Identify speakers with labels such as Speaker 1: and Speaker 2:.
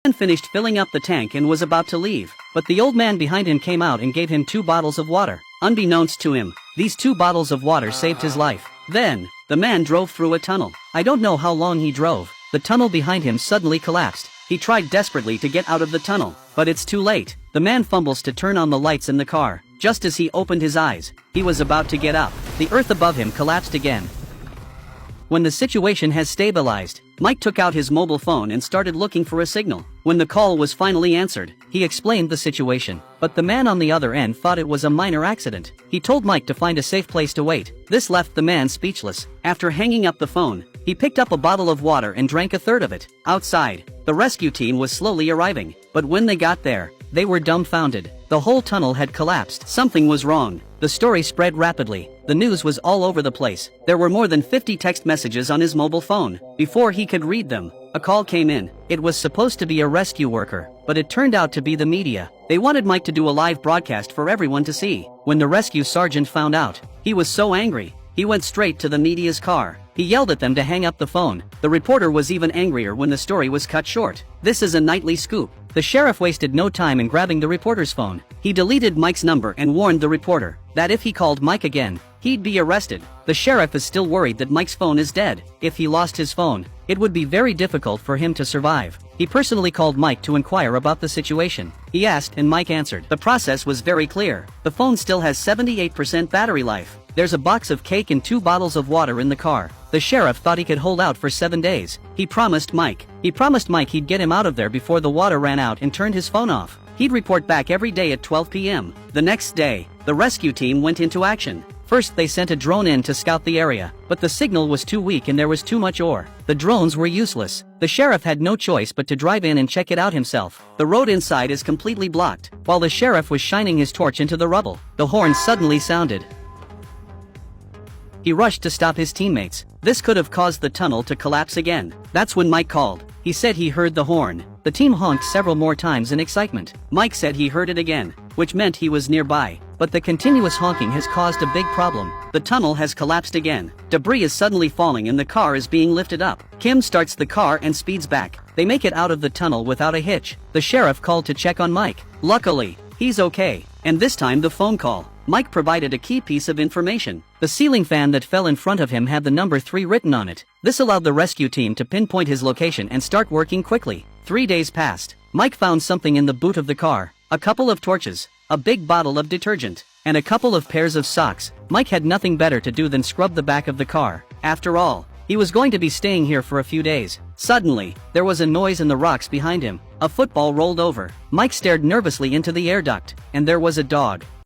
Speaker 1: man finished filling up the tank and was about to leave, but the old man behind him came out and gave him 2 bottles of water. Unbeknownst to him, these 2 bottles of water saved his life. Then, the man drove through a tunnel. I don't know how long he drove. The tunnel behind him suddenly collapsed. He tried desperately to get out of the tunnel, but it's too late. The man fumbles to turn on the lights in the car. Just as he opened his eyes, he was about to get up. The earth above him collapsed again. When the situation has stabilized, Mike took out his mobile phone and started looking for a signal. When the call was finally answered, he explained the situation, but the man on the other end thought it was a minor accident. He told Mike to find a safe place to wait. This left the man speechless. After hanging up the phone, he picked up a bottle of water and drank a third of it. Outside, the rescue team was slowly arriving, but when they got there, they were dumbfounded. The whole tunnel had collapsed. Something was wrong. The story spread rapidly. The news was all over the place. There were more than 50 text messages on his mobile phone. Before he could read them, a call came in. It was supposed to be a rescue worker, but it turned out to be the media. They wanted Mike to do a live broadcast for everyone to see. When the rescue sergeant found out, he was so angry, he went straight to the media's car. He yelled at them to hang up the phone. The reporter was even angrier when the story was cut short. This is a nightly scoop. The sheriff wasted no time in grabbing the reporter's phone. He deleted Mike's number and warned the reporter that if he called Mike again, he'd be arrested. The sheriff is still worried that Mike's phone is dead. If he lost his phone, it would be very difficult for him to survive. He personally called Mike to inquire about the situation. He asked and Mike answered. The process was very clear. The phone still has 78% battery life. There's a box of cake and 2 bottles of water in the car. The sheriff thought he could hold out for 7 days. He promised Mike he'd get him out of there before the water ran out and turned his phone off. He'd report back every day at 12 p.m. The next day, the rescue team went into action. First they sent a drone in to scout the area, but the signal was too weak and there was too much ore. The drones were useless. The sheriff had no choice but to drive in and check it out himself. The road inside is completely blocked. While the sheriff was shining his torch into the rubble, the horn suddenly sounded. He rushed to stop his teammates. This could have caused the tunnel to collapse again. That's when Mike called. He said he heard the horn. The team honked several more times in excitement. Mike said he heard it again, which meant he was nearby. But the continuous honking has caused a big problem. The tunnel has collapsed again. Debris is suddenly falling and the car is being lifted up. Kim starts the car and speeds back. They make it out of the tunnel without a hitch. The sheriff called to check on Mike. Luckily, he's okay. And this time the phone call. Mike provided a key piece of information. The ceiling fan that fell in front of him had the number 3 written on it. This allowed the rescue team to pinpoint his location and start working quickly. 3 days passed. Mike found something in the boot of the car. A couple of torches, a big bottle of detergent, and a couple of pairs of socks. Mike had nothing better to do than scrub the back of the car. After all, he was going to be staying here for a few days. Suddenly, there was a noise in the rocks behind him. A football rolled over. Mike stared nervously into the air duct, and there was a dog.